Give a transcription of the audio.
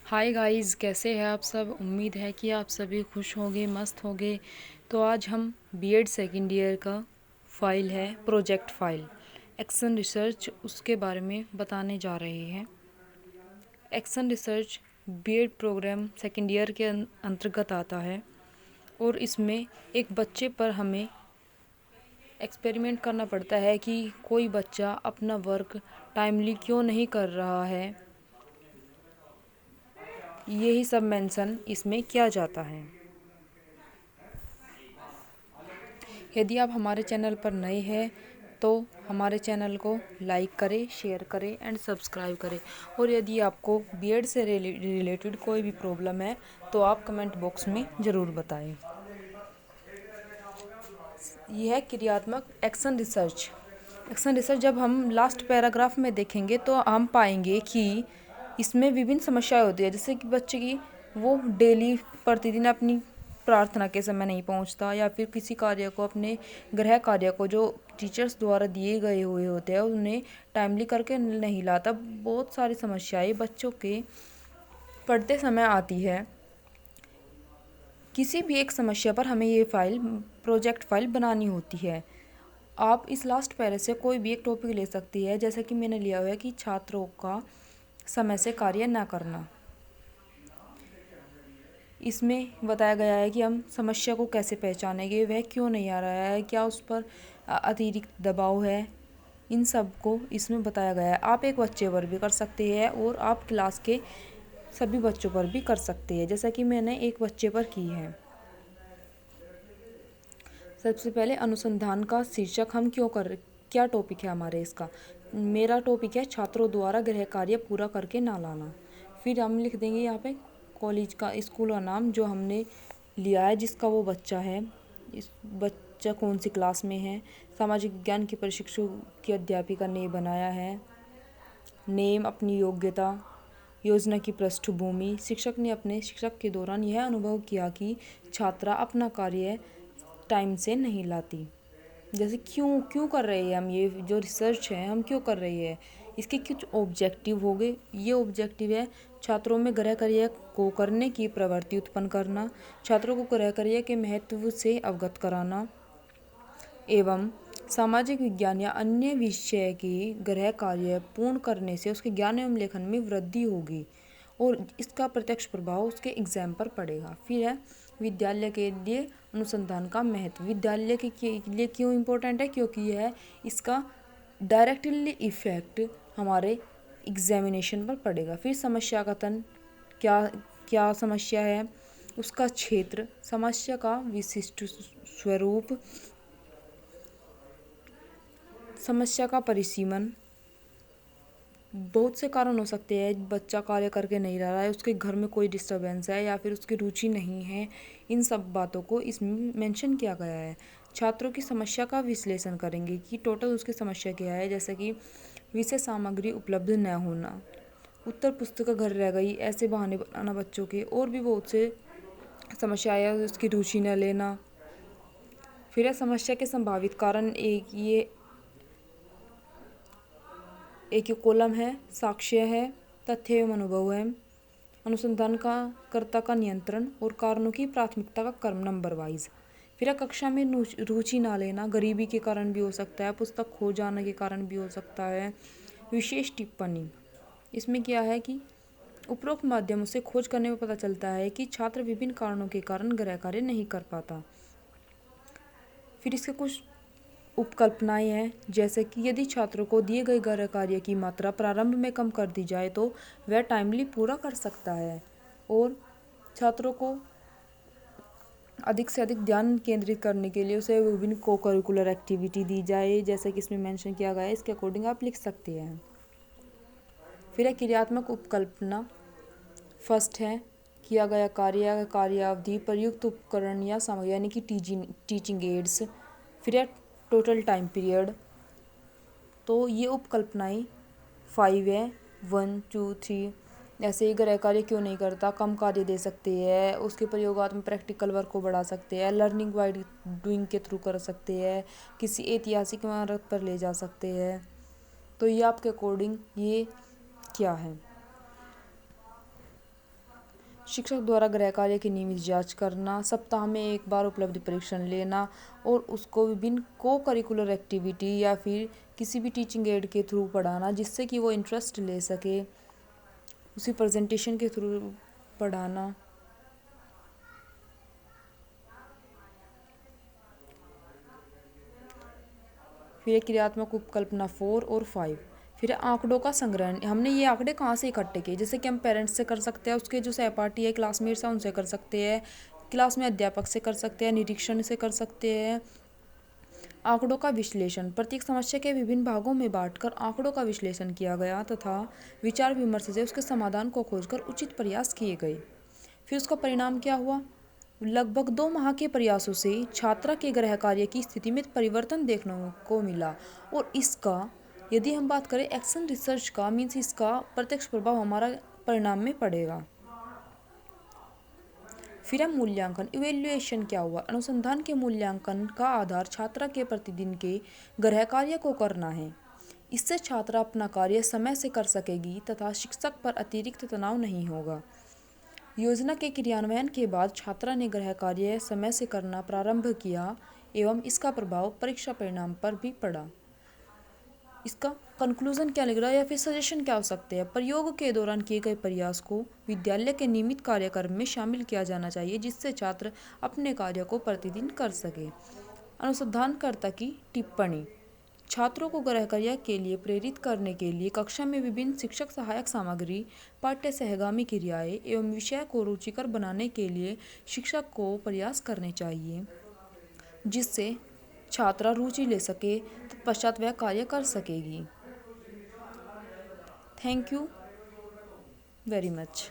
Hi guys, कैसे हैं आप सब। उम्मीद है कि आप सभी खुश होंगे, मस्त होंगे। तो आज हम बीएड सेकेंड ईयर का फाइल है, प्रोजेक्ट फाइल एक्शन रिसर्च, उसके बारे में बताने जा रहे हैं। Action research B Ed programme second year के अंतर्गत आता है और इसमें एक बच्चे पर हमें एक्सपेरिमेंट करना पड़ता है कि कोई बच्चा अपना वर्क टाइमली क्यों नहीं कर रहा है। यही सब मेंशन इसमें किया जाता है। यदि आप हमारे चैनल पर नए हैं तो हमारे चैनल को लाइक करें, शेयर करें एंड सब्सक्राइब करें। और यदि आपको बीएड से रिलेटेड कोई भी प्रॉब्लम है तो आप कमेंट बॉक्स में ज़रूर बताएं। यह है क्रियात्मक एक्शन रिसर्च। एक्शन रिसर्च जब हम लास्ट पैराग्राफ में देखेंगे तो हम पाएंगे कि इसमें विभिन्न समस्याएं होती है, जैसे कि बच्चे की वो डेली प्रतिदिन अपनी प्रार्थना के समय नहीं पहुंचता, या फिर किसी कार्य को, अपने गृह कार्य को जो टीचर्स द्वारा दिए गए हुए होते हैं उन्हें टाइमली करके नहीं लाता। बहुत सारी समस्याएं बच्चों के पढ़ते समय आती है। किसी भी एक समस्या पर हमें ये फाइल, प्रोजेक्ट फाइल बनानी होती है। आप इस लास्ट पैरे से कोई भी एक टॉपिक ले सकती है, जैसे कि मैंने लिया हुआ है कि छात्रों का समय से कार्य न करना। इसमें बताया गया है कि हम समस्या को कैसे पहचानेंगे, वह क्यों नहीं आ रहा है, क्या उस पर अतिरिक्त दबाव है, इन सब को इसमें बताया गया है। आप एक बच्चे पर भी कर सकते हैं और आप क्लास के सभी बच्चों पर भी कर सकते हैं, जैसा कि मैंने एक बच्चे पर की है। सबसे पहले अनुसंधान का शीर्षक हम क्या टॉपिक है हमारे इसका। मेरा टॉपिक है छात्रों द्वारा गृह कार्य पूरा करके ना लाना। फिर हम लिख देंगे यहाँ पे कॉलेज का, स्कूल का नाम जो हमने लिया है, जिसका वो बच्चा है। इस बच्चा कौन सी क्लास में है। सामाजिक विज्ञान की प्रशिक्षु की अध्यापिका ने बनाया है। नेम, अपनी योग्यता, योजना की पृष्ठभूमि। शिक्षक ने अपने शिक्षक के दौरान यह अनुभव किया कि छात्रा अपना कार्य टाइम से नहीं लाती। जैसे क्यों क्यों कर रहे हैं हम, ये जो रिसर्च है हम क्यों कर रहे हैं, इसके कुछ ऑब्जेक्टिव हो गए। ये ऑब्जेक्टिव है छात्रों में गृह कार्य को करने की प्रवृत्ति उत्पन्न करना, छात्रों को गृह कार्य के महत्व से अवगत कराना, एवं सामाजिक विज्ञान या अन्य विषय की गृह कार्य पूर्ण करने से उसके ज्ञान एवं लेखन में वृद्धि होगी और इसका प्रत्यक्ष प्रभाव उसके एग्जाम पर पड़ेगा। फिर है विद्यालय के लिए अनुसंधान का महत्व। विद्यालय के लिए क्यों इम्पोर्टेंट है, क्योंकि यह इसका डायरेक्टली इफेक्ट हमारे एग्जामिनेशन पर पड़ेगा। फिर समस्या कथन, क्या क्या समस्या है, उसका क्षेत्र, समस्या का विशिष्ट स्वरूप, समस्या का परिसीमन। बहुत से कारण हो सकते हैं, बच्चा कार्य करके नहीं रह रहा है, उसके घर में कोई डिस्टरबेंस है या फिर उसकी रुचि नहीं है, इन सब बातों को इसमें मेंशन किया गया है। छात्रों की समस्या का विश्लेषण करेंगे कि टोटल उसकी समस्या क्या है, जैसे कि विषय सामग्री उपलब्ध न होना, उत्तर पुस्तिका घर रह गई, ऐसे बहाने बनाना बच्चों के, और भी बहुत से समस्याएं है, उसकी रुचि न लेना। फिर है समस्या के संभावित कारण। एक ये कॉलम है, साक्ष्य है, तथ्य एवं अनुभव है, अनुसंधान का कर्ता का नियंत्रण और कारणों की प्राथमिकता का क्रम नंबर वाइज। फिर कक्षा में रुचि ना लेना गरीबी के कारण भी हो सकता है, पुस्तक खो जाने के कारण भी हो सकता है। विशेष टिप्पणी, इसमें क्या है कि उपरोक्त माध्यमों से खोज करने में पता चलता है कि छात्र विभिन्न कारणों के कारण गृह कार्य नहीं कर पाता। फिर इसके कुछ उपकल्पनाएं हैं, जैसे कि यदि छात्रों को दिए गए गृह कार्य की मात्रा प्रारंभ में कम कर दी जाए तो वह टाइमली पूरा कर सकता है, और छात्रों को अधिक से अधिक ध्यान केंद्रित करने के लिए उसे विभिन्न को करिकुलर एक्टिविटी दी जाए, जैसे कि इसमें मेंशन किया गया है, इसके अकॉर्डिंग आप लिख सकते हैं। फिर है क्रियात्मक उपकल्पना। फर्स्ट है किया गया कार्य, कार्यावधि, प्रयुक्त उपकरण या सामग्री यानी कि टीचिंग एड्स। फिर है टोटल टाइम पीरियड। तो ये उपकल्पनाएं 5 है, 1 2 3। ऐसे ही गृह कार्य क्यों नहीं करता, कम कार्य दे सकते हैं, उसके प्रयोगात्मक प्रैक्टिकल वर्क को बढ़ा सकते हैं, लर्निंग बाय डूइंग के थ्रू कर सकते हैं, किसी ऐतिहासिक इमारत पर ले जा सकते हैं। तो ये आपके अकॉर्डिंग ये क्या है। शिक्षक द्वारा गृह कार्य की नियमित जांच करना, सप्ताह में एक बार उपलब्धि परीक्षण लेना और उसको विभिन्न को करिकुलर एक्टिविटी या फिर किसी भी टीचिंग एड के थ्रू पढ़ाना जिससे कि वो इंटरेस्ट ले सके, उसी प्रेजेंटेशन के थ्रू पढ़ाना। फिर क्रियात्मक उपकल्पना 4 और 5। फिर आंकड़ों का संग्रहण, हमने ये आंकड़े कहाँ से इकट्ठे किए, जैसे कि हम पेरेंट्स से कर सकते हैं, उसके जो सहपाठी है क्लासमेट्स हैं उनसे कर सकते हैं, क्लास में अध्यापक से कर सकते हैं, निरीक्षण से कर सकते हैं। आंकड़ों का विश्लेषण, प्रत्येक समस्या के विभिन्न भागों में बांटकर आंकड़ों का विश्लेषण किया गया तथा विचार विमर्श से उसके समाधान को खोजकर उचित प्रयास किए गए। फिर उसका परिणाम क्या हुआ, लगभग 2 माह के प्रयासों से छात्रा के गृह कार्य की स्थिति में परिवर्तन देखने को मिला और इसका यदि हम बात करें एक्शन रिसर्च का मीन्स इसका प्रत्यक्ष प्रभाव हमारा परिणाम में पड़ेगा। फिर हम मूल्यांकन, इवेल्युएशन क्या हुआ, अनुसंधान के मूल्यांकन का आधार छात्रा के प्रतिदिन के गृह कार्य को करना है। इससे छात्रा अपना कार्य समय से कर सकेगी तथा शिक्षक पर अतिरिक्त तनाव नहीं होगा। योजना के क्रियान्वयन के बाद छात्रा ने गृह कार्य समय से करना प्रारंभ किया एवं इसका प्रभाव परीक्षा परिणाम पर भी पड़ा। इसका कंक्लूजन क्या लग रहा है या फिर सजेशन क्या हो सकते हैं, प्रयोग के दौरान किए गए प्रयास को विद्यालय के नियमित कार्यक्रम में शामिल किया जाना चाहिए जिससे छात्र अपने कार्य को प्रतिदिन कर सके। अनुसंधानकर्ता की टिप्पणी, छात्रों को गृह कार्य के लिए प्रेरित करने के लिए कक्षा में विभिन्न शिक्षक सहायक सामग्री, पाठ्य सहगामी क्रियाएं एवं विषय को रुचिकर बनाने के लिए शिक्षक को प्रयास करने चाहिए जिससे छात्रा रुचि ले सके, तत्पश्चात वह कार्य कर सकेगी। Thank you very much.